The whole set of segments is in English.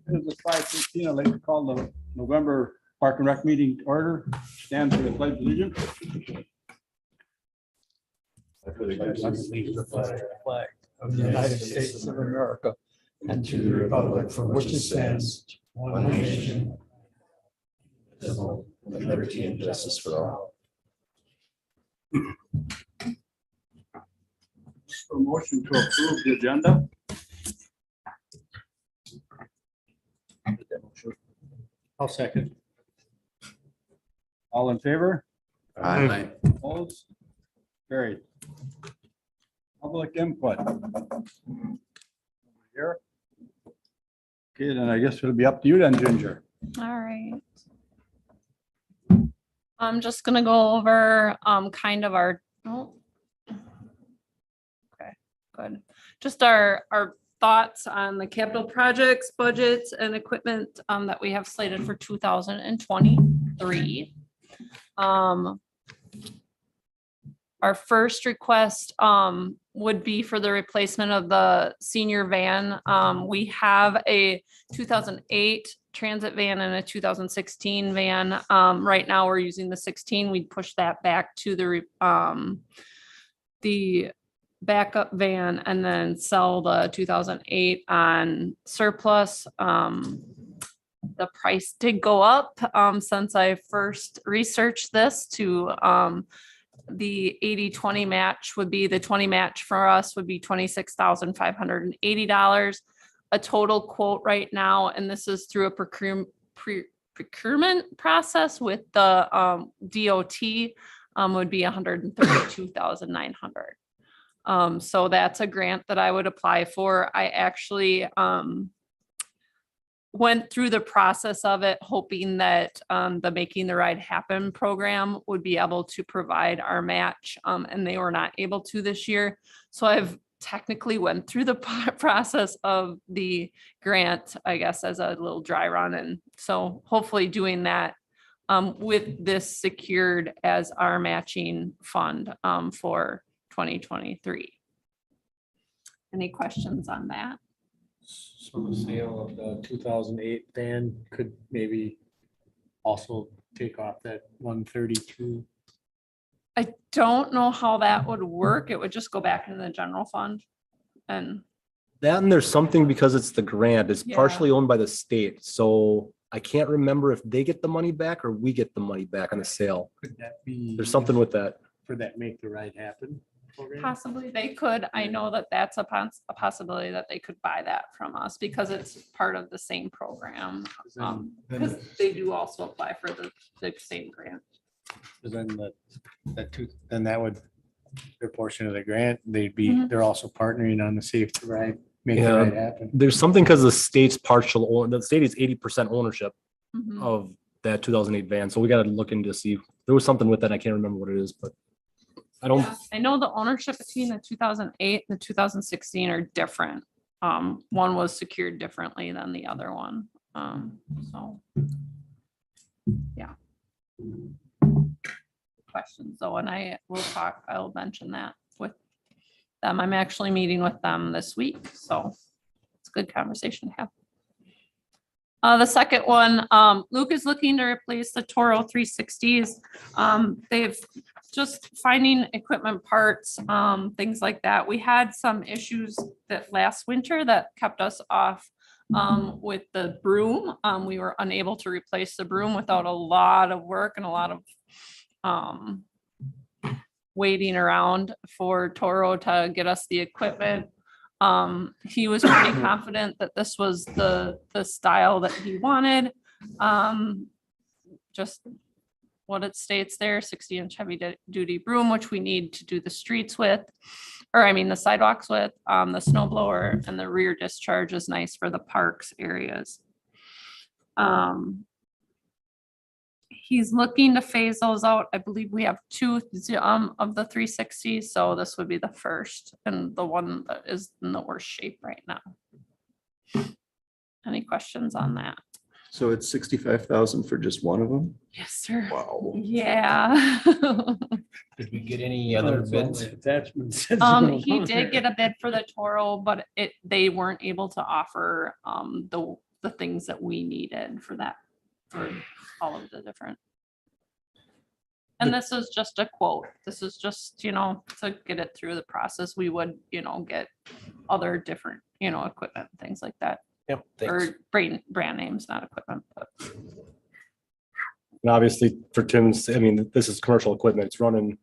It is 5:15. I'd like to call the November Park and Rec meeting to order. Stand for the pledge of allegiance. The flag of the United States of America and to the republic for which it stands, one nation, indivisible, with liberty and justice for all. For motion to approve the agenda. I'll second. All in favor? Aye. Opposed? Carried. Public input. Here. Okay, then I guess it'll be up to you then, Ginger. All right. I'm just gonna go over kind of our, oh. Okay, good. Just our thoughts on the capital projects, budgets and equipment that we have slated for 2023. Our first request would be for the replacement of the senior van. We have a 2008 transit van and a 2016 van. Right now, we're using the 16. We'd push that back to the backup van and then sell the 2008 on surplus. The price did go up since I first researched this to the 80-20 match would be the 20 match for us would be $26,580. A total quote right now, and this is through a procurement process with the DOT, would be $132,900. So that's a grant that I would apply for. I actually went through the process of it, hoping that the Making the Ride Happen program would be able to provide our match, and they were not able to this year. So I've technically went through the process of the grant, I guess, as a little dry run. And so hopefully doing that with this secured as our matching fund for 2023. Any questions on that? So the sale of the 2008 van could maybe also take off that 132. I don't know how that would work. It would just go back into the general fund. And That and there's something because it's the grant, it's Yeah. partially owned by the state, so I can't remember if they get the money back or we get the money back on the sale. Could that be? There's something with that. For that Make the Ride Happen program? possibly they could. I know that that's a possibility that they could buy that from us because it's part of the same program. Then Because they do also apply for the same grant. then that would, their portion of the grant, Mhm. they're also partnering on the Safe to Ride, Make the Yeah. Ride Happen. There's something because the state's the state is 80% ownership Mhm. of that 2008 van, so we gotta look into see. There was something with that, I can't remember what it is, but I don't, Yeah, I know the ownership between the 2008 and the 2016 are different. One was secured differently than the other one. So. Yeah. Questions though, and I'll mention that with them. I'm actually meeting with them this week, so it's a good conversation to have. The second one, Luke is looking to replace the Toro 360s. They've just finding equipment parts, things like that. We had some issues that last winter that kept us off with the broom. We were unable to replace the broom without a lot of work and a lot of waiting around for Toro to get us the equipment. He was pretty confident that this was the style that he wanted. Just what it states there, 60-inch heavy duty broom, which we need to do the streets with, or I mean the sidewalks with, the snow blower, and the rear discharge is nice for the parks areas. He's looking to phase those out. I believe we have two of the 360s, so this would be the first and the one that is in the worst shape right now. Any questions on that? So it's 65,000 for just one of them? Yes, sir. Wow. Yeah. Did we get any other That's all bids? the Attachments. He did get a bid for the Toro, but they weren't able to offer, the things that we needed for that, for all of the different. And this is just a quote. This is just, to get it through the process. We would, get other different, equipment, things like that, Yep, thanks. or brand names, not equipment, but. And obviously for Tim's, I mean, this is commercial equipment. It's running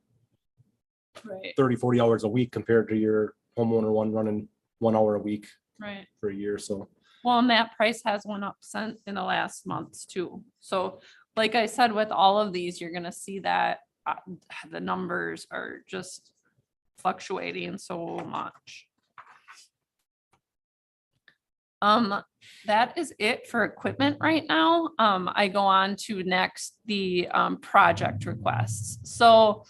Right. 30, 40 hours a week compared to your homeowner one running 1 hour a week Right. for a year. So Well, and that price has went up in the last months too. So like I said, with all of these, you're gonna see that the numbers are just fluctuating so much. That is it for equipment right now. I go on to next, the project requests. So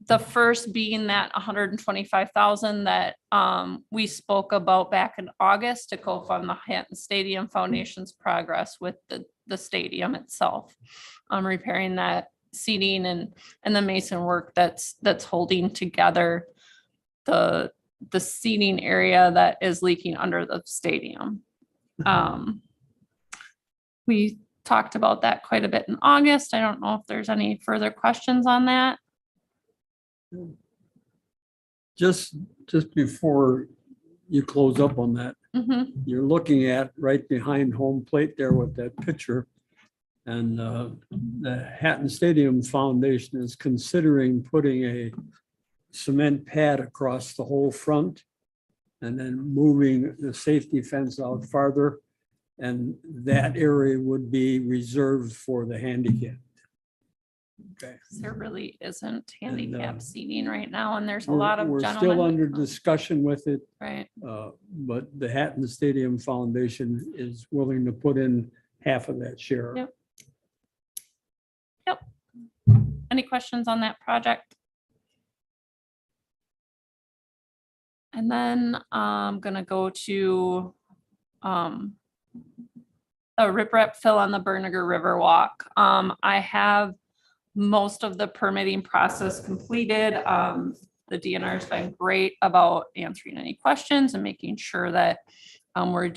the first being that 125,000 that we spoke about back in August to co-fund the Hatton Stadium Foundation's progress with the stadium itself. Repairing that seating and the mason work that's holding together the seating area that is leaking under the stadium. We talked about that quite a bit in August. I don't know if there's any further questions on that. Just before you close up on that, Mhm. you're looking at right behind home plate there with that picture. And the Hatton Stadium Foundation is considering putting a cement pad across the whole front and then moving the safety fence out farther. And that area would be reserved for the handicap. Okay. There really isn't And, handicap seating right now, and there's a We're lot of we're still gentlemen. under discussion with it, Right, but the Hatton Stadium Foundation is willing to put in half of that share. Yep. any questions on that project? And then I'm gonna go to a riprap fill on the Berniger River Walk. I have most of the permitting process completed. The DNR's been great about answering any questions and making sure that we're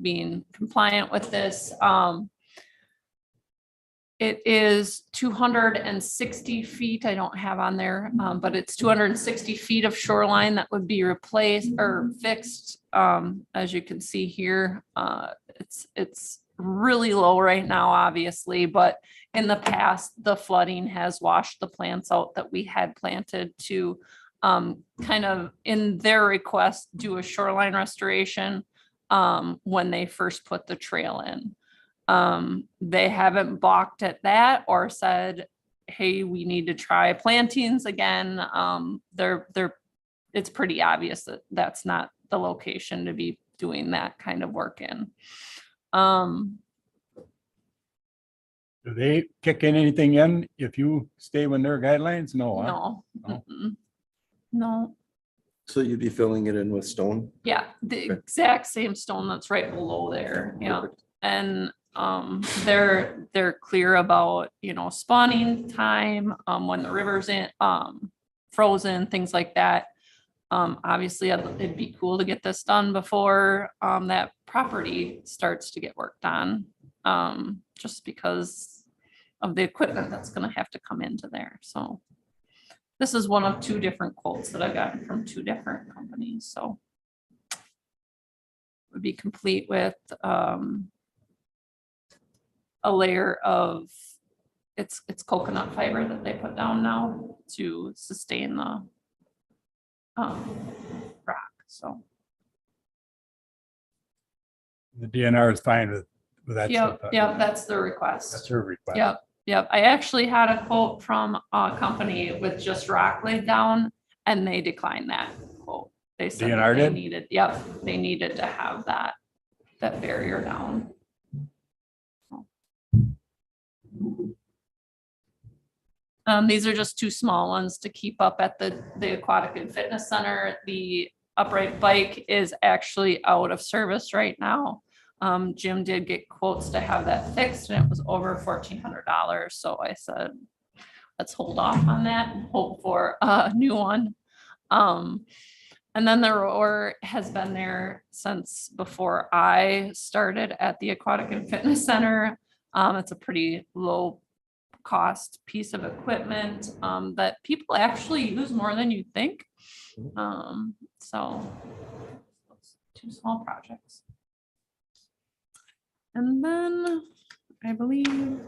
being compliant with this. It is 260 feet. I don't have on there, but it's 260 feet of shoreline that would be replaced or fixed. As you can see here, it's really low right now, obviously, but in the past, the flooding has washed the plants out that we had planted to kind of, in their request, do a shoreline restoration when they first put the trail in. They haven't balked at that or said, hey, we need to try plantings again. It's pretty obvious that that's not the location to be doing that kind of work in. Do they kick in anything in if you stay within their guidelines? No. huh? No. No. Mm-mm. No, So you'd be filling it in with stone? yeah, the exact same stone that's right below there, yeah. And they're clear about, spawning time, when the river's in, frozen, things like that. Obviously, it'd be cool to get this done before that property starts to get worked on. Just because of the equipment that's gonna have to come into there, so. This is one of 2 different quotes that I got from 2 different companies, so. Would be complete with a layer of, it's coconut fiber that they put down now to sustain the rock, so. The DNR is fine with that. Yep, stuff. yep, that's the request. That's her request. Yep, yep. I actually had a quote from a company with just rock laid down and they declined that quote. They said that DNR they did? needed, they needed to have that barrier down. These are just 2 small ones to keep up at the Aquatic and Fitness Center. The upright bike is actually out of service right now. Jim did get quotes to have that fixed and it was over $1,400. So I said, let's hold off on that and hope for a new one. And then the rower has been there since before I started at the Aquatic and Fitness Center. It's a pretty low cost piece of equipment that people actually use more than you think. So 2 small projects. And then I believe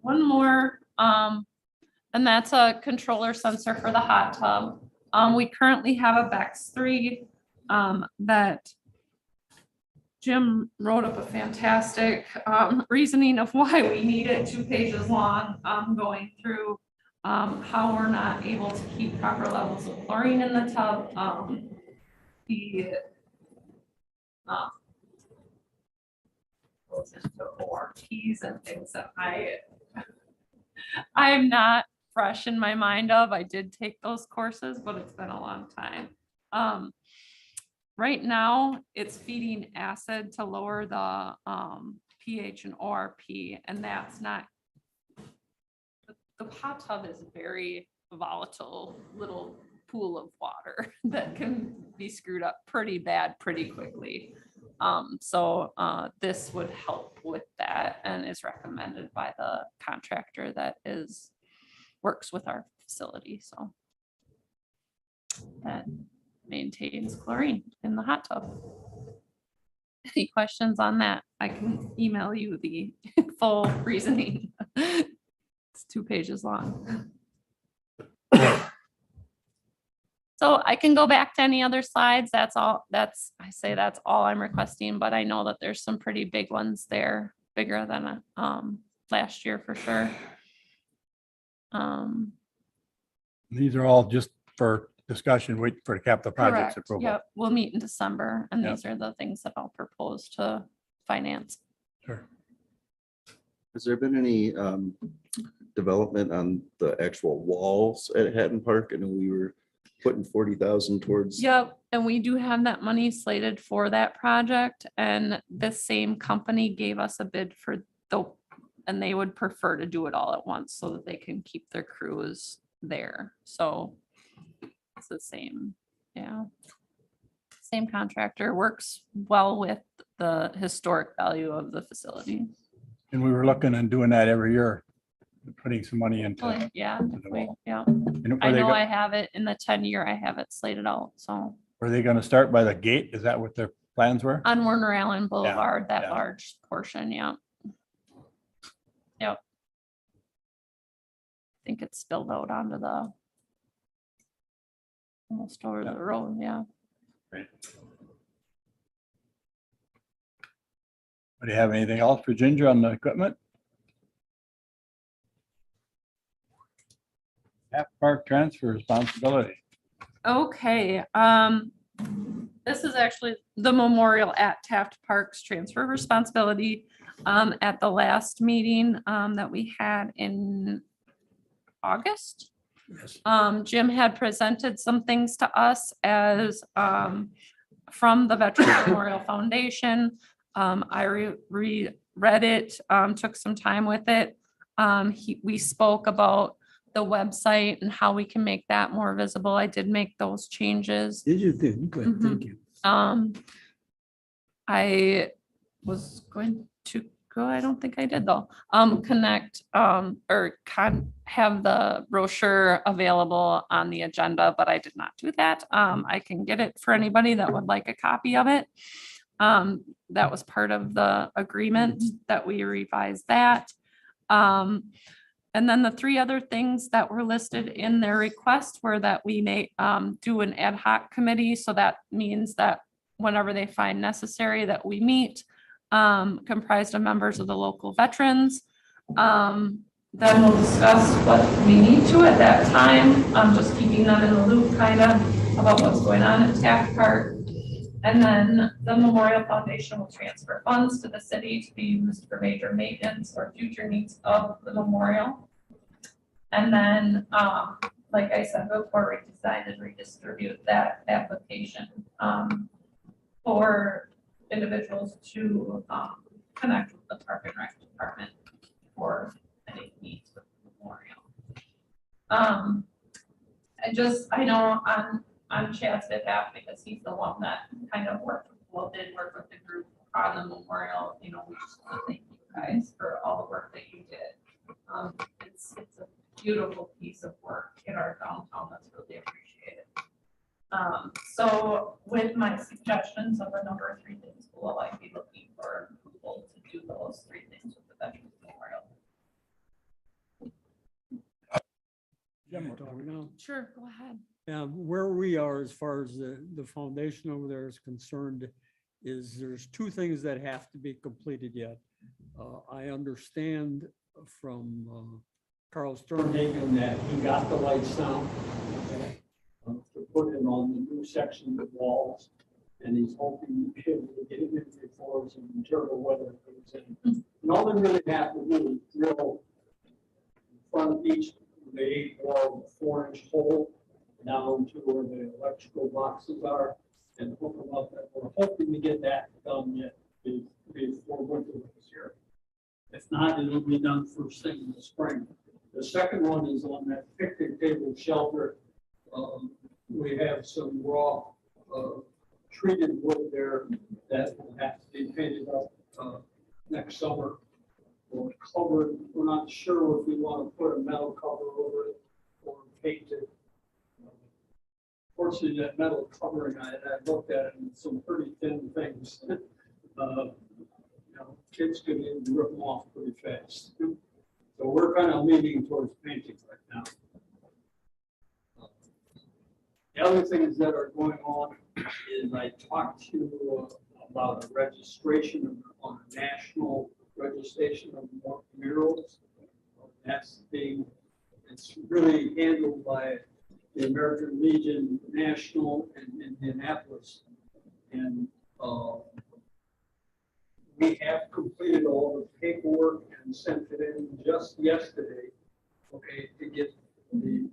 one more, and that's a controller sensor for the hot tub. We currently have a Bex 3 that Jim wrote up a fantastic reasoning of why we need it, 2 pages long, going through how we're not able to keep proper levels of chlorine in the tub. The goes into ORPs and things that I'm not fresh in my mind of. I did take those courses, but it's been a long time. Right now, it's feeding acid to lower the pH and ORP, and that's not, the hot tub is a very volatile little pool of water that can be screwed up pretty bad pretty quickly. So this would help with that and is recommended by the contractor that works with our facility. So that maintains chlorine in the hot tub. Any questions on that? I can email you the full reasoning. It's 2 pages long. So I can go back to any other slides. That's all. That's all I'm requesting, but I know that there's some pretty big ones there, bigger than last year for sure. These are all just for discussion, wait for the capital projects Correct. approval. Yep, we'll meet in December, and Yep. these are the things that I'll propose to finance. Sure. Has there been any development on the actual walls at Hatton Park? I know we were putting 40,000 towards. Yep, and we do have that money slated for that project, and the same company gave us a bid for and they would prefer to do it all at once so that they can keep their crews there. So it's the same, yeah. Same contractor, works well with the historic value of the facility. And we were looking and doing that every year, putting some money into. Oh, yeah, definitely, yeah. And I are they know go- I have it in the 10-year, I have it slated out, so. Were they gonna start by the gate? Is that what their plans were? On Werner Allen Boulevard, that yeah. large portion, yeah. Yep. I think it's spilled out onto the almost over the road, yeah. Do you have anything else for Ginger on the equipment? Hatton Park transfer responsibility. Okay, this is actually the memorial at Taft Park's transfer responsibility. At the last meeting that we had in August. Yes. Jim had presented some things to us as from the Veterans Memorial Foundation. I reread it, took some time with it. We spoke about the website and how we can make that more visible. I did make those changes. Did you think? Good, thank you. I was going to go, I don't think I did though, connect have the brochure available on the agenda, but I did not do that. I can get it for anybody that would like a copy of it. That was part of the agreement that we revised that. And then the 3 other things that were listed in their request were that we may do an ad hoc committee. So that means that whenever they find necessary that we meet, comprised of members of the local veterans. Then we'll discuss what we need to at that time. Just keeping them in the loop kind of about what's going on at Taft Park. And then the Memorial Foundation will transfer funds to the city to be used for major maintenance or future needs of the memorial. And then, like I said before, redesign and redistribute that application for individuals to connect with the Park and Rec department for any big needs with the memorial. I know on Chad's behalf, because he's the one that kind of did work with the group on the memorial, you know, we just want to thank you guys for all the work that you did. It's a beautiful piece of work in our downtown that's really appreciated. So with my suggestions of a number of 3 things, will I be looking for approval to do those 3 things with the Veterans Memorial? Talking now. Sure, go ahead. Where we are as far as the foundation over there is concerned is there's 2 things that have to be completed yet. I understand from Carl Sternhagen that he got the lights down to put in on the new section of walls, and he's hoping to be able to get it in before some terrible weather comes in. And all they really have to do is drill in front of each of the 8 wall 4-inch hole down to where the electrical boxes are and hook them up. And we're hoping to get that done yet before winter this year. If not, it'll be done first thing in the spring. The second one is on that picnic table shelter. We have some raw treated wood there that will have to be painted up next summer. We're covered. We're not sure if we want to put a metal cover over it or paint it. Fortunately, that metal covering, I looked at it and some pretty thin things. Kids could even rip them off pretty fast. So we're kind of leaning towards painting right now. The other things that are going on is I talked to you about a registration on a national registration of murals. It's really handled by the American Legion National in Indianapolis. And we have completed all the paperwork and sent it in just yesterday, okay, to get the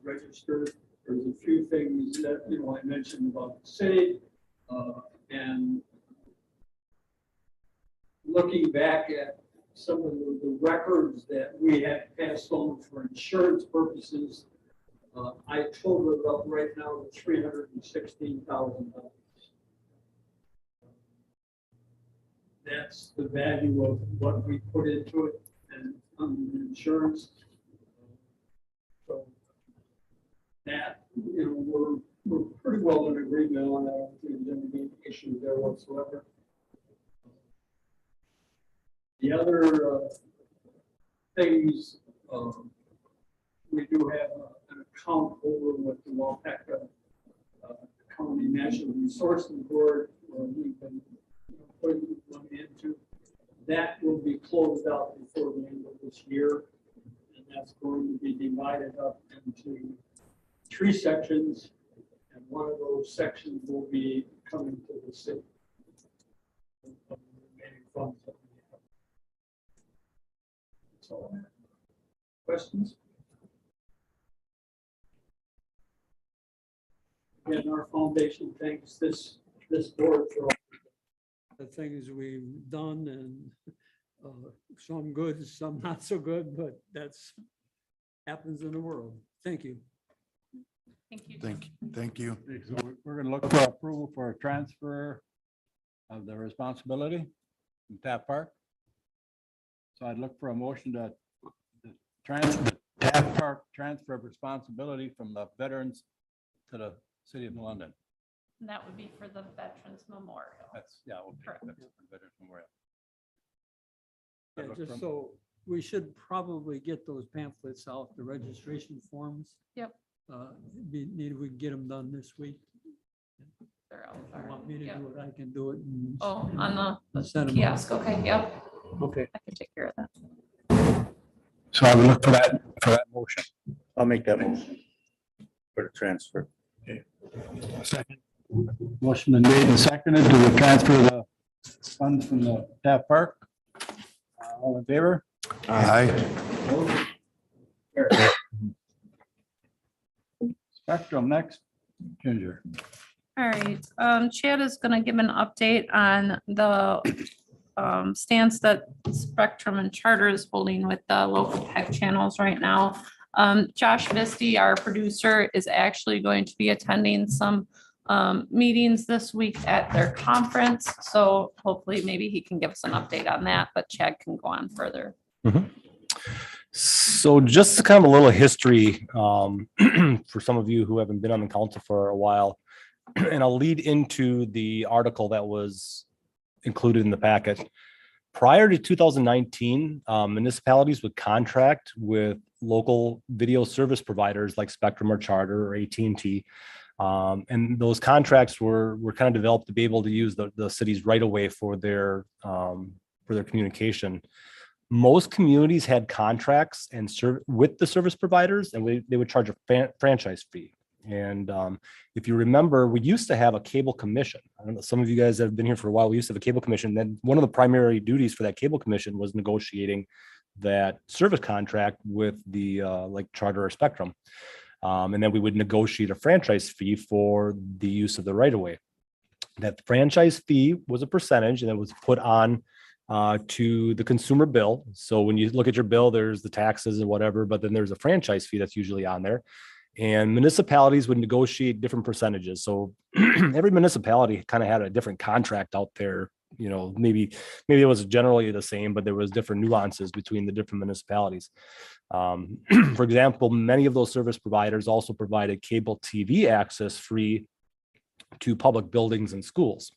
registered. There's a few things that, I mentioned about the city, and looking back at some of the records that we had passed on for insurance purposes, I totaled it up right now to $316,000. That's the value of what we put into it and insurance. So that, we're pretty well in agreement on that. I don't think there's any issue there whatsoever. The other things, we do have an account over with the Waupaca County National Resources Board where we've been putting money into. That will be closed out before the end of this year. And that's going to be divided up into 3 sections. And one of those sections will be coming to the city. Of the remaining funds that we have. So, questions? Again, our foundation thanks this board for all the things we've done, and some good, some not so good, but that's happens in the world. Thank you. Thank you. Thank you. So we're gonna look for approval for a transfer of the responsibility from Taft Park. So I'd look for a motion to transfer Taft Park transfer of responsibility from the veterans to the city of London. And that would be for the Veterans Memorial. That's, yeah, we'll Correct. pick that for Veterans Memorial. Yeah, I'd look just for- so, we should probably get those pamphlets out, the registration forms. Yep. We can get them done this week. They're out If there. you want me to Yep. do it, I can do it. And Oh, on the send 'em out. kiosk, okay, yep, Okay. I can take care of that. So I would look for that motion. I'll make that motion for the transfer. Second. Motion been made and seconded to transfer the funds from the Taft Park. All in favor? Aye. Spectrum next. Ginger. All right, Chad is gonna give an update on the stance that Spectrum and Charter is holding with the local PEG channels right now. Josh Misty, our producer, is actually going to be attending some meetings this week at their conference. So hopefully maybe he can give us an update on that, but Chad can go on further. So just to kind of a little history for some of you who haven't been on the council for a while, and I'll lead into the article that was included in the packet. Prior to 2019, municipalities would contract with local video service providers like Spectrum or Charter or AT&T. And those contracts were kind of developed to be able to use the city's right of way for their communication. Most communities had contracts and with the service providers, and they would charge a franchise fee. And if you remember, we used to have a cable commission. I don't know, some of you guys that have been here for a while, we used to have a cable commission. Then one of the primary duties for that cable commission was negotiating that service contract with the like Charter or Spectrum. And then we would negotiate a franchise fee for the use of the right of way. That franchise fee was a percentage, and it was put on to the consumer bill. So when you look at your bill, there's the taxes and whatever, but then there's a franchise fee that's usually on there. And municipalities would negotiate different percentages. So every municipality kind of had a different contract out there. You know, maybe it was generally the same, but there was different nuances between the different municipalities. For example, many of those service providers also provided cable TV access free to public buildings and schools.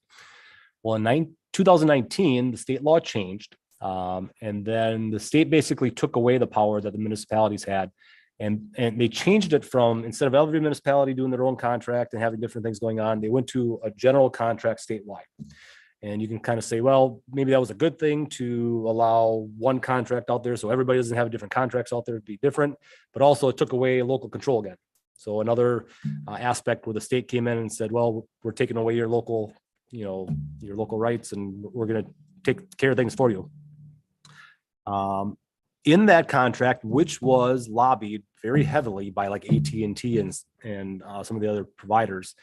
Well, in 2019, the state law changed, and then the state basically took away the power that the municipalities had. And they changed it from, instead of every municipality doing their own contract and having different things going on, they went to a general contract statewide. And you can kind of say, well, maybe that was a good thing to allow one contract out there so everybody doesn't have different contracts out there to be different, but also it took away local control again. So another aspect where the state came in and said, well, we're taking away your local, your local rights, and we're going to take care of things for you. In that contract, which was lobbied very heavily by like AT&T and some of the other providers,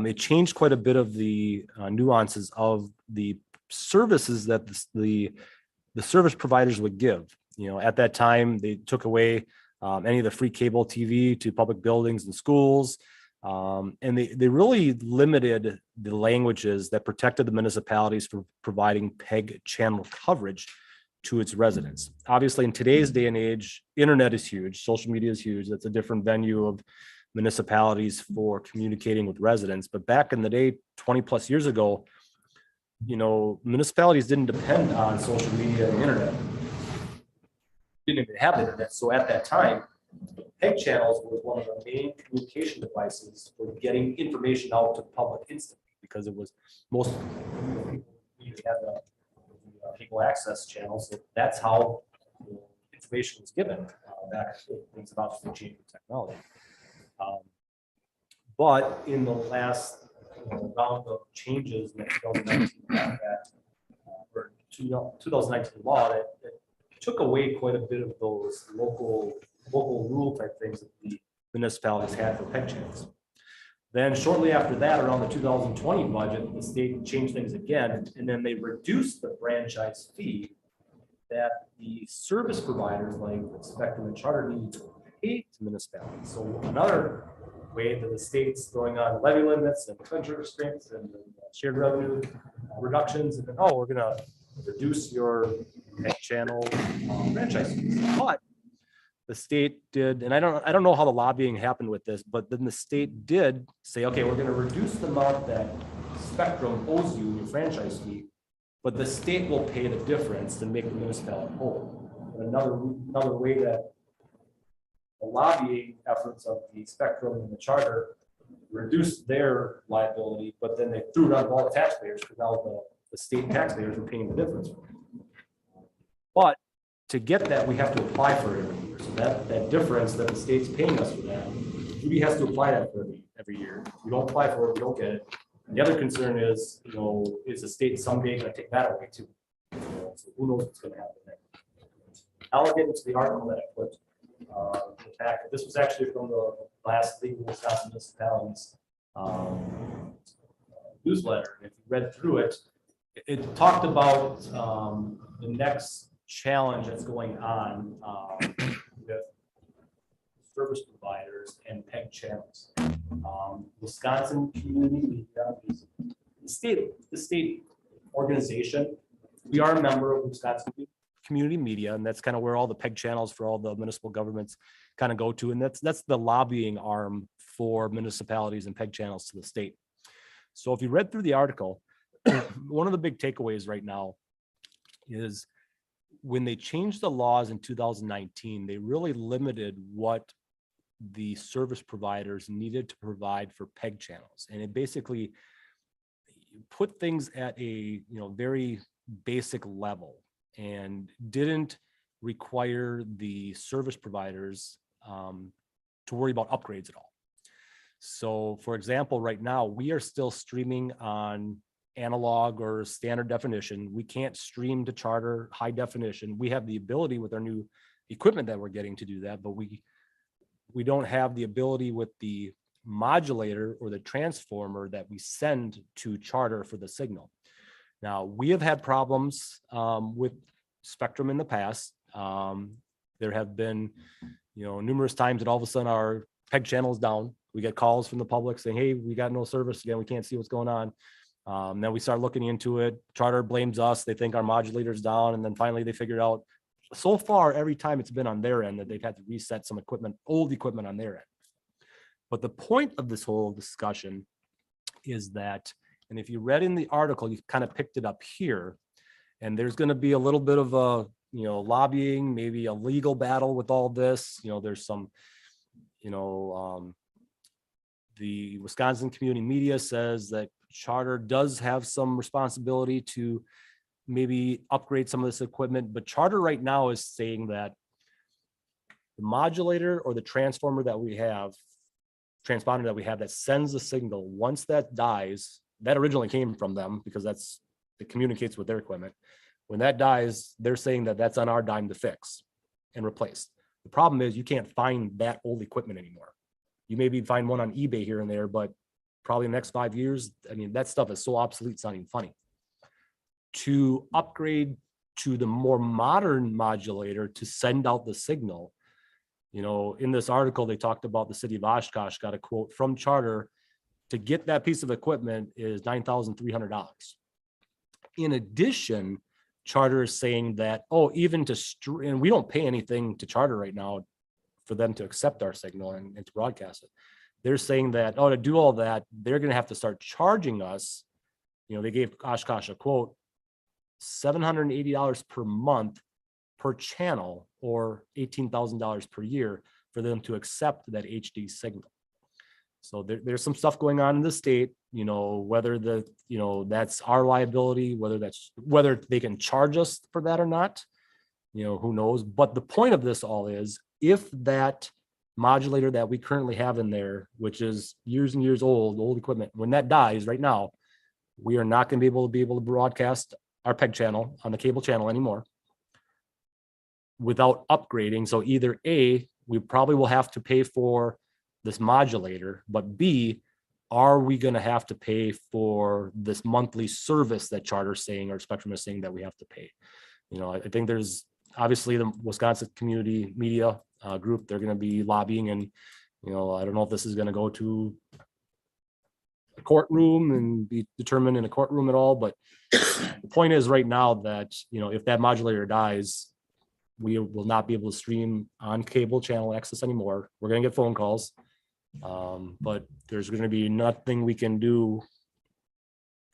it changed quite a bit of the nuances of the services that the service providers would give. At that time, they took away any of the free cable TV to public buildings and schools. And they really limited the languages that protected the municipalities from providing PEG channel coverage to its residents. Obviously, in today's day and age, internet is huge, social media is huge. That's a different venue of municipalities for communicating with residents. But back in the day, 20 plus years ago, municipalities didn't depend on social media and the internet. Didn't even have the internet. So at that time, PEG channels was one of the main communication devices for getting information out to the public instantly, because it was most people had the people access channels. So that's how information was given back then. Things about the changing technology. But in the last round of changes in the 2019 or 2019 law, that took away quite a bit of those local rule type things that the municipalities had for PEG channels. Then shortly after that, around the 2020 budget, the state changed things again, and then they reduced the franchise fee that the service providers like Spectrum and Charter need to pay to municipalities. So another way that the state's throwing on levy limits and clincher restraints and shared revenue reductions, and then, we're going to reduce your PEG channel franchise fees. But the state did, and I don't know how the lobbying happened with this, but then the state did say, okay, we're going to reduce the amount that Spectrum owes you in your franchise fee, but the state will pay the difference to make the municipality whole. And another way that the lobbying efforts of the Spectrum and the Charter reduced their liability, but then they threw it on all the taxpayers, because now the state taxpayers were paying the difference. But to get that, we have to apply for it every year. So that difference that the state's paying us for that, Judy has to apply that for every year. If we don't apply for it, we don't get it. And the other concern is, is the state someday going to take that away too? So who knows what's going to happen there? I'll get into the article that I put in the packet. This was actually from the last League of Wisconsin Municipalities newsletter. If you read through it, it talked about the next challenge that's going on with service providers and PEG channels. Wisconsin Community Media is the state organization. We are a member of Wisconsin Community Media, and that's kind of where all the PEG channels for all the municipal governments kind of go to. And that's the lobbying arm for municipalities and PEG channels to the state. So if you read through the article, one of the big takeaways right now is when they changed the laws in 2019, they really limited what the service providers needed to provide for PEG channels. And it basically put things at a very basic level and didn't require the service providers to worry about upgrades at all. So for example, right now, we are still streaming on analog or standard definition. We can't stream to Charter high definition. We have the ability with our new equipment that we're getting to do that, but we don't have the ability with the modulator or the transformer that we send to Charter for the signal. Now, we have had problems with Spectrum in the past. There have been, numerous times that all of a sudden our PEG channel is down. We get calls from the public saying, hey, we got no service again. We can't see what's going on. Then we start looking into it. Charter blames us. They think our modulator's down. And then finally they figured out, so far, every time it's been on their end, that they've had to reset some equipment, old equipment on their end. But the point of this whole discussion is that, and if you read in the article, you kind of picked it up here, and there's going to be a little bit of a, lobbying, maybe a legal battle with all this. There's some, the Wisconsin Community Media says that Charter does have some responsibility to maybe upgrade some of this equipment, but Charter right now is saying that the modulator or the transformer that we have, transponder that we have that sends the signal, once that dies, that originally came from them because it communicates with their equipment. When that dies, they're saying that that's on our dime to fix and replace. The problem is you can't find that old equipment anymore. You maybe find one on eBay here and there, but probably in the next 5 years, that stuff is so obsolete, it's not even funny. To upgrade to the more modern modulator to send out the signal, in this article, they talked about the city of Oshkosh got a quote from Charter to get that piece of equipment is $9,300. In addition, Charter is saying that, even and we don't pay anything to Charter right now for them to accept our signal and to broadcast it. They're saying that, to do all that, they're going to have to start charging us. They gave Oshkosh a quote, $780 per month per channel, or $18,000 per year for them to accept that HD signal. So there's some stuff going on in the state, whether that's our liability, whether they can charge us for that or not, who knows. But the point of this all is, if that modulator that we currently have in there, which is years and years old equipment, when that dies right now, we are not going to be able to broadcast our PEG channel on the cable channel anymore without upgrading. So either A, we probably will have to pay for this modulator, but B, are we going to have to pay for this monthly service that Charter's saying or Spectrum is saying that we have to pay? I think there's obviously the Wisconsin Community Media group. They're going to be lobbying, and I don't know if this is going to go to a courtroom and be determined in a courtroom at all. But the point is right now that, if that modulator dies, we will not be able to stream on cable channel access anymore. We're going to get phone calls, but there's going to be nothing we can do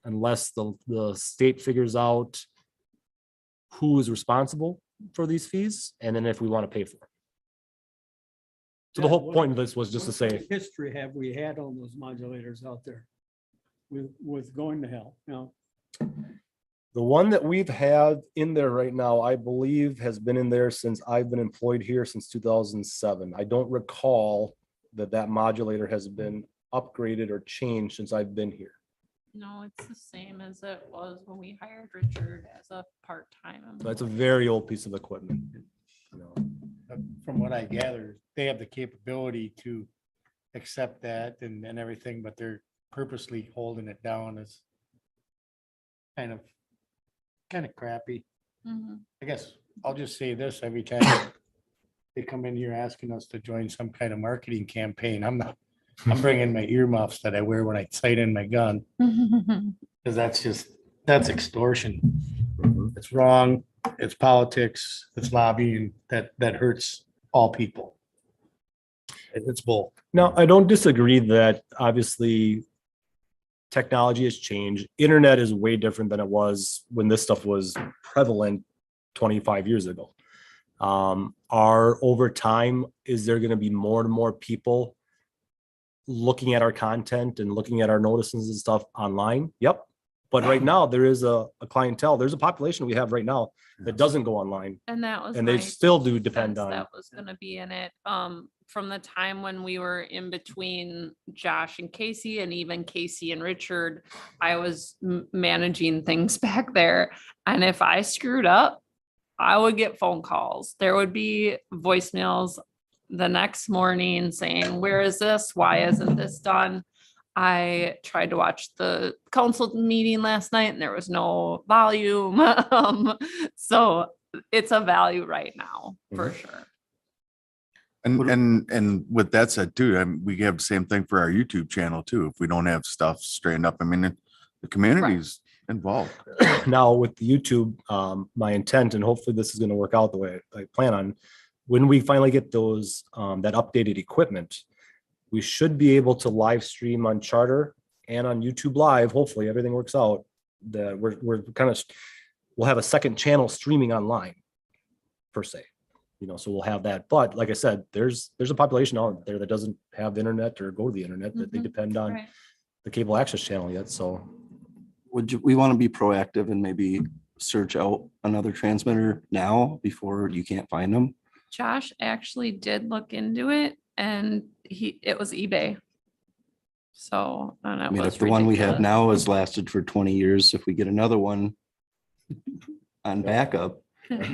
unless the state figures out who is responsible for these fees, and then if we want to pay for it. So the whole point of this was just to say, What history have we had on those modulators out there with going to hell? the one that we've had in there right now, I believe, has been in there since I've been employed here since 2007. I don't recall that modulator has been upgraded or changed since I've been here. No, it's the same as it was when we hired Richard as a part-time. So it's a very old piece of equipment. From what I gather, they have the capability to accept that and everything, but they're purposely holding it down as kind of kind of crappy. Mhm. I guess I'll just say this every time they come in here asking us to join some kind of marketing campaign. I'm bringing my earmuffs that I wear when I sight in my gun, because that's extortion. It's wrong. It's politics. It's lobbying that hurts all people. It's bull. No, I don't disagree that obviously technology has changed. Internet is way different than it was when this stuff was prevalent 25 years ago. Are over time, is there going to be more and more people looking at our content and looking at our notices and stuff online? Yep. But right now there is a clientele, there's a population we have right now that doesn't go online, And that was. and they my still do depend sense on. That was gonna be in it, from the time when we were in between Josh and Casey and even Casey and Richard, I was managing things back there. And if I screwed up, I would get phone calls. There would be voicemails the next morning saying, where is this? Why isn't this done? I tried to watch the council meeting last night and there was no volume. So it's a value right now, for sure. And with that said too, we have the same thing for our YouTube channel too. If we don't have stuff straightened up, I mean, the community's involved. Now with the YouTube, my intent, and hopefully this is going to work out the way I plan on, when we finally get those, that updated equipment, we should be able to live stream on Charter and on YouTube Live. Hopefully everything works out. That we're kind of, we'll have a second channel streaming online per se, you know, so we'll have that. But like I said, there's a population out there that doesn't have the internet or go to the internet, that they Mhm. depend on Right. the cable access channel yet. So We want to be proactive and maybe search out another transmitter now before you can't find them? Josh actually did look into it and it was eBay. So, and it I mean, was if the one we have ridiculous. now has lasted for 20 years, if we get another one on backup,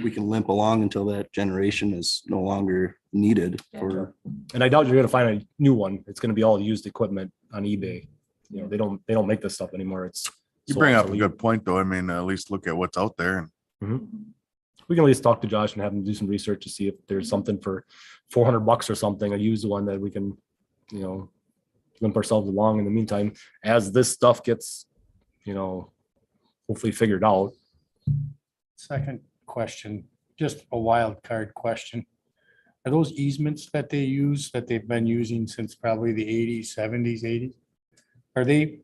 we can limp along until that generation is no longer needed for, and I doubt you're gonna find a new one. It's gonna be all used equipment on eBay. You know, they don't make this stuff anymore. It's You so bring up a obsolete. good point though. I mean, at least look at what's out there. We can at least talk to Josh and have him do some research to see if there's something for $400 or something, a used one that we can, you know, limp ourselves along in the meantime, as this stuff gets, you know, hopefully figured out. Second question, just a wild card question. Are those easements that they use, that they've been using since probably the 80s, 70s, 80s? Are they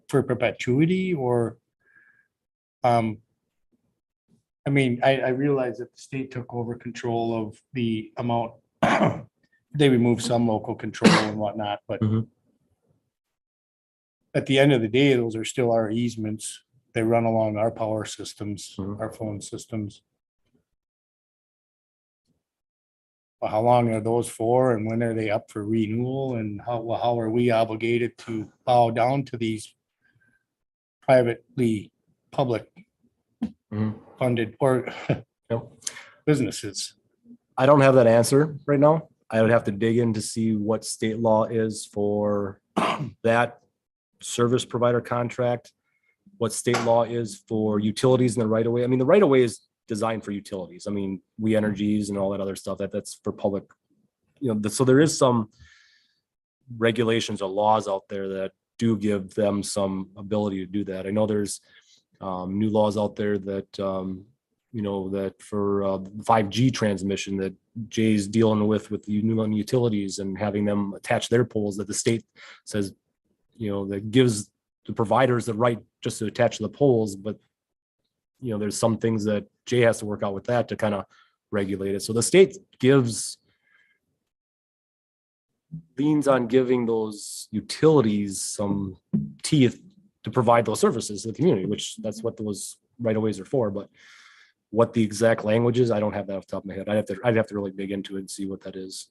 for perpetuity or? I mean, I realize that the state took over control of the amount. They removed some local control and whatnot, but Mhm. at the end of the day, those are still our easements. They run along our power systems, Mhm. our phone systems. Well, how long are those for and when are they up for renewal and how are we obligated to bow down to these privately public Mhm. funded or Yep. businesses? I don't have that answer right now. I would have to dig in to see what state law is for that service provider contract, what state law is for utilities in the right of way. I mean, the right of way is designed for utilities. I mean, We Energies and all that other stuff, that's for public, you know, so there is some regulations or laws out there that do give them some ability to do that. I know there's new laws out there that, you know, that for 5G transmission that Jay's dealing with the new utilities and having them attach their poles, that the state says, you know, that gives the providers the right just to attach the poles. But, you know, there's some things that Jay has to work out with that to kind of regulate it. So the state leans on giving those utilities some teeth to provide those services to the community, which that's what those right of ways are for. But what the exact language is, I don't have that off the top of my head. I'd have to really dig into it and see what that is.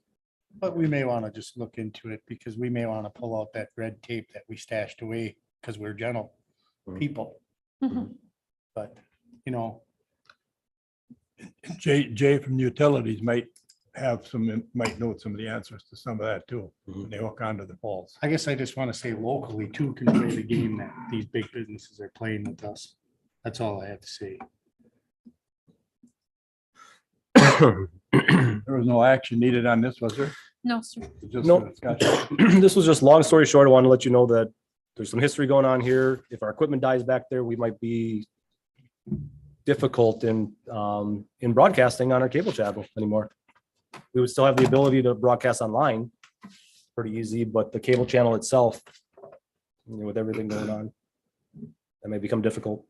But we may want to just look into it because we may want to pull out that red tape that we stashed away because we're gentle people. Mhm. But, you know, Jay from utilities might know some of the answers to some of that too. When they hook onto the poles. I guess I just want to say locally too can play the game that these big businesses are playing with us. That's all I have to say. There was no action needed on this, was there? No, sir. Just Nope. a discussion. This was just long story short. I want to let you know that there's some history going on here. If our equipment dies back there, we might be difficult in broadcasting on our cable channel anymore. We would still have the ability to broadcast online, pretty easy, but the cable channel itself, with everything going on, that may become difficult.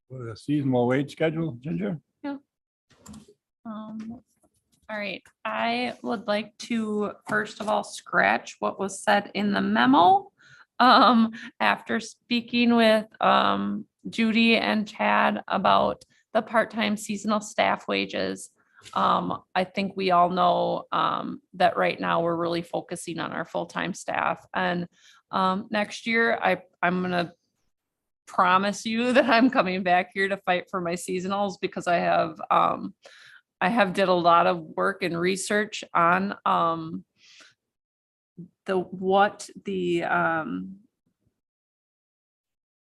With a seasonal wage schedule, Ginger? All right, I would like to first of all scratch what was said in the memo. After speaking with Judy and Chad about the part-time seasonal staff wages. I think we all know that right now we're really focusing on our full-time staff, and next year I'm gonna promise you that I'm coming back here to fight for my seasonals, because I have did a lot of work and research on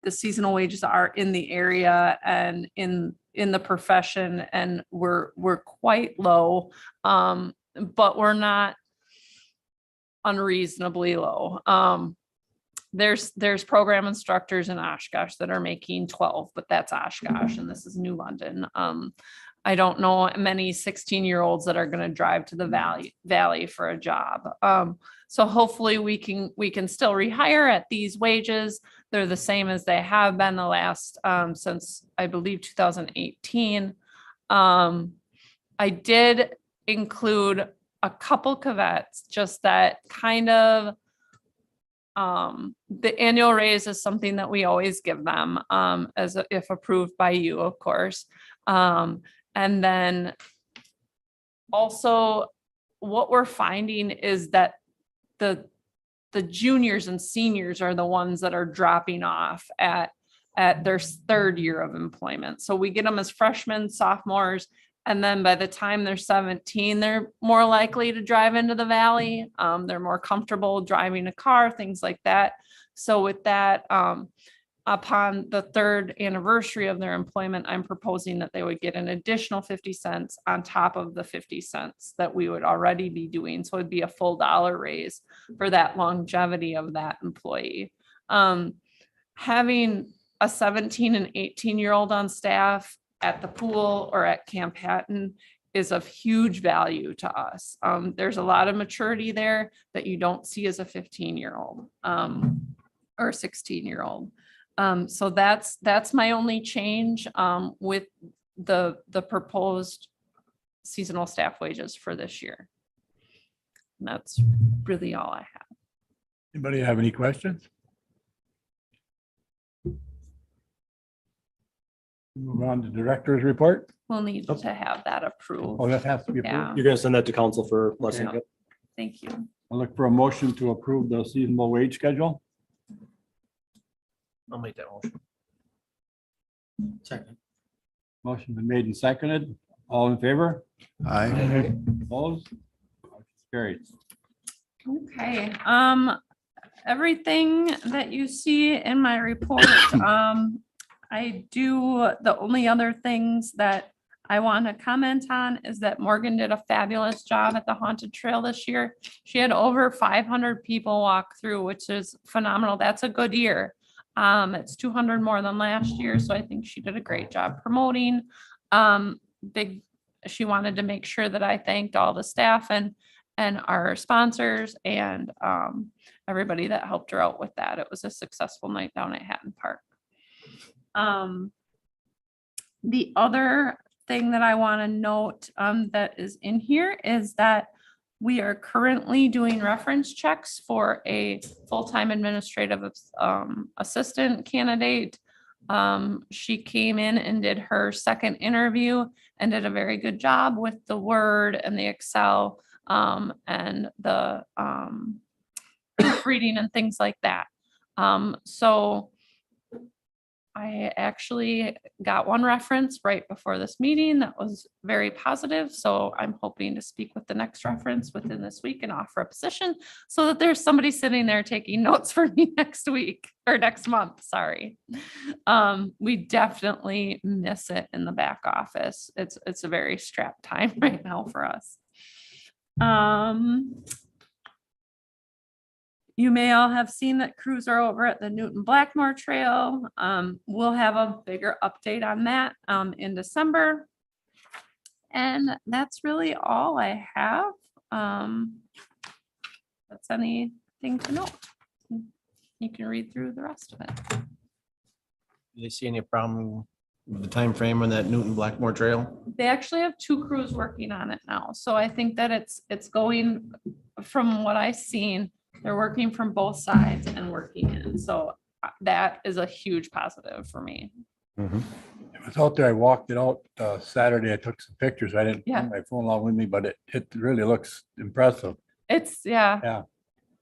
the seasonal wages are in the area and in the profession, and we're quite low, but we're not unreasonably low. There's program instructors in Oshkosh that are making 12, but that's Oshkosh and this is New London. I don't know many 16-year-olds that are going to drive to the valley for a job. So hopefully we can still rehire at these wages. They're the same as they have been the last since I believe 2018. I did include a couple caveats, just that kind of the annual raise is something that we always give them if approved by you, of course. And then also what we're finding is that the juniors and seniors are the ones that are dropping off at their third year of employment. So we get them as freshmen, sophomores, and then by the time they're 17, they're more likely to drive into the valley. They're more comfortable driving a car, things like that. So with that, upon the third anniversary of their employment, I'm proposing that they would get an additional 50 cents on top of the 50 cents that we would already be doing. So it'd be a full dollar raise for that longevity of that employee. Having a 17 and 18-year-old on staff at the pool or at Camp Hatton is of huge value to us. There's a lot of maturity there that you don't see as a 15-year-old or 16-year-old. So that's my only change with the proposed seasonal staff wages for this year. And that's really all I have. Anybody have any questions? Move on to director's report. We'll need to have that Oh, approved. that has to be Yeah. approved. You're gonna send that to council for blessing. Yeah. Thank you. I look for a motion to approve the seasonal wage schedule. I'll make that motion. Second. Motion been made and seconded. All in favor? I, Opposed? Carried. Okay, everything that you see in my report, the only other things that I want to comment on is that Morgan did a fabulous job at the Haunted Trail this year. She had over 500 people walk through, which is phenomenal. That's a good year. It's 200 more than last year, so I think she did a great job promoting. She wanted to make sure that I thanked all the staff and our sponsors and everybody that helped her out with that. It was a successful night down at Hatton Park. The other thing that I want to note that is in here is that we are currently doing reference checks for a full-time administrative assistant candidate. She came in and did her second interview and did a very good job with the Word and the Excel and the reading and things like that. So I actually got one reference right before this meeting that was very positive. So I'm hoping to speak with the next reference within this week and offer a position so that there's somebody sitting there taking notes for me next week or next month, sorry. We definitely miss it in the back office. It's a very strapped time right now for us. You may all have seen that crews are over at the Newton Blackmore Trail. We'll have a bigger update on that in December. And that's really all I have. That's anything to note. You can read through the rest of it. Do they see any problem with the time frame on that Newton Blackmore Trail? They actually have 2 crews working on it now. So I think that it's going, from what I've seen, they're working from both sides and working in. So that is a huge positive for me. It was out there. I walked it out Saturday. I took some pictures. I didn't Yeah. bring my phone along with me, but it really looks impressive. It's, yeah. Yeah.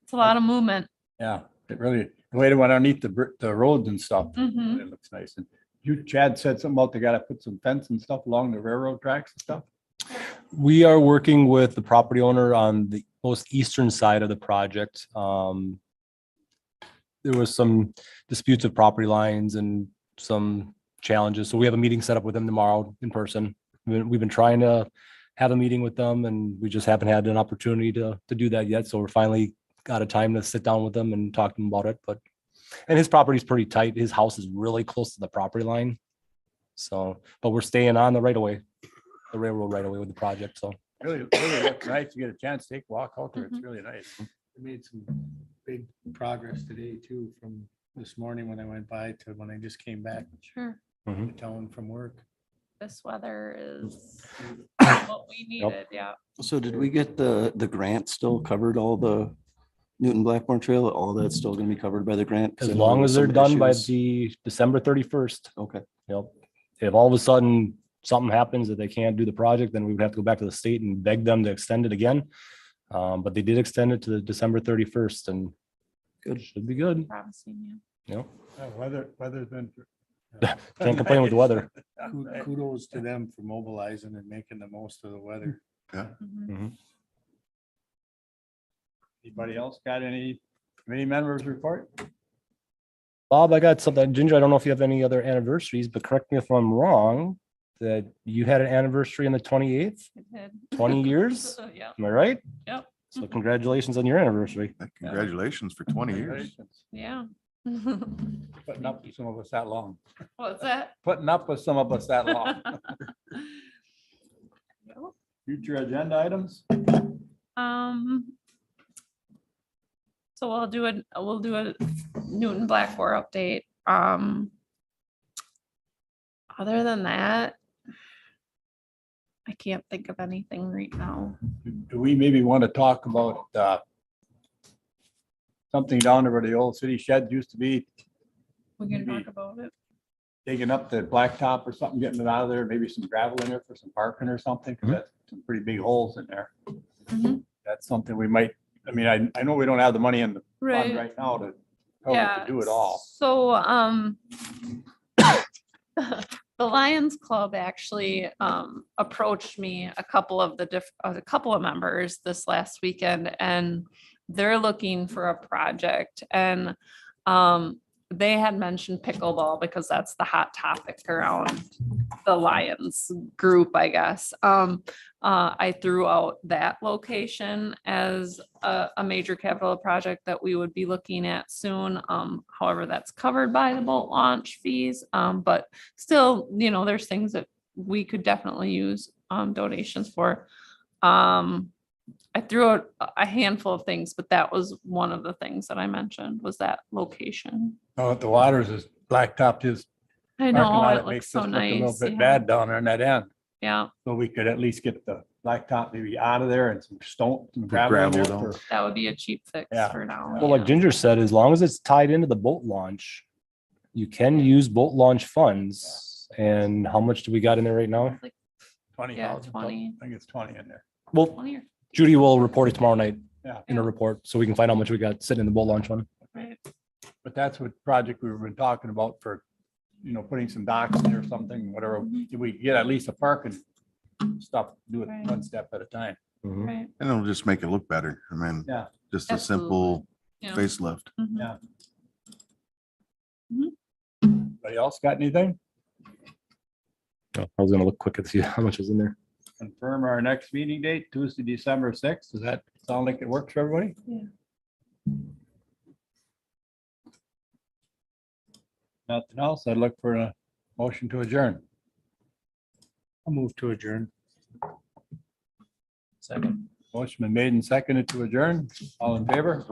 It's a lot of movement. Yeah, it really, the way it went underneath the roads and stuff, Mhm. it looks nice. And you, Chad, said something about they gotta put some fence and stuff along the railroad tracks and stuff. We are working with the property owner on the most eastern side of the project. There was some disputes of property lines and some challenges. So we have a meeting set up with them tomorrow in person. We've been trying to have a meeting with them and we just haven't had an opportunity to do that yet. So we're finally got a time to sit down with them and talk to them about it. And his property is pretty tight. His house is really close to the property line. So, but we're staying on the right of way, the railroad right away with the project. So Really looks nice. You get a chance to take a walk out there. It's really nice. We made some big progress today too, from this morning when I went by to when I just came back Sure. to town from work. This weather is what we needed. Yeah. So did we get the grant still covered, all the Newton Blackmore Trail, all that's still gonna be covered by the grant? 'Cause as I know long there as was they're some done by issues. the December 31st, Okay, yep. If all of a sudden something happens that they can't do the project, then we would have to go back to the state and beg them to extend it again. But they did extend it to the December 31st and good. should be good. Promising Yep. Weather's been. Can't complain with the weather. Kudos to them for mobilizing and making the most of the weather. you. Mhm. Anybody else got any committee members report? Bob, I got something. Ginger, I don't know if you have any other anniversaries, but correct me if I'm wrong, that you had an anniversary on the 28th, It did. 20 years. Yeah. Am I right? Yep. So congratulations on your anniversary. Congratulations for 20 years. Congratulations. Yeah. Putting up with some of us that long. What's that? Putting up with some of us that long. Future agenda items? So we'll do a Newton Blackmore update. Other than that, I can't think of anything right now. Do we maybe want to talk about something down there where the old city shed used to be, We can Maybe. talk about it. digging up the blacktop or something, getting it out of there, maybe some gravel in there for some parking or something? 'Cause that's some pretty big holes in there. Mhm. That's something we might, I mean, I know we don't have the money in the fund Right. right now to Yeah. do it all. So, the Lions Club actually approached me, a couple of members this last weekend, and they're looking for a project. And they had mentioned pickleball because that's the hot topic around the Lions group, I guess. I threw out that location as a major capital project that we would be looking at soon. However, that's covered by the boat launch fees. But still, there's things that we could definitely use donations for. I threw out a handful of things, but that was one of the things that I mentioned was that location. Oh, the waters is blacktopped his I parking know, lot. it It makes looks us so look a little nice. bit Yeah. bad down there in that end. Yeah, So we could at least get the blacktop maybe out of there and some stone, some Put gravel. in gravel there down. for- that would be a cheap fix Yeah. for now. Well, like yeah. Ginger said, as long as it's tied into the boat launch, you can use boat launch funds. And how much do we got in there right now? 20,000. 20. I think it's 20 in there. Well, 20 or- Judy will report it tomorrow night Yeah. in a report, so we can find out how much we got sitting in the boat launch fund. right. But that's what project we've been talking about for putting some docks in or something, whatever. If we get at least a park and stuff, do it Right. one step at a time. Mhm. Right. And it'll just make it look better. I mean, Yeah. just a Absolutely. simple Yeah. facelift. Mhm. Anybody else got anything? I was gonna look quick to see how much is in there. Confirm our next meeting date, Tuesday, December 6th. Does that sound like it works for everybody? Yeah. Nothing else? I'd look for a motion to adjourn. I'll move to adjourn. Second. Motion been made and seconded to adjourn. All in favor?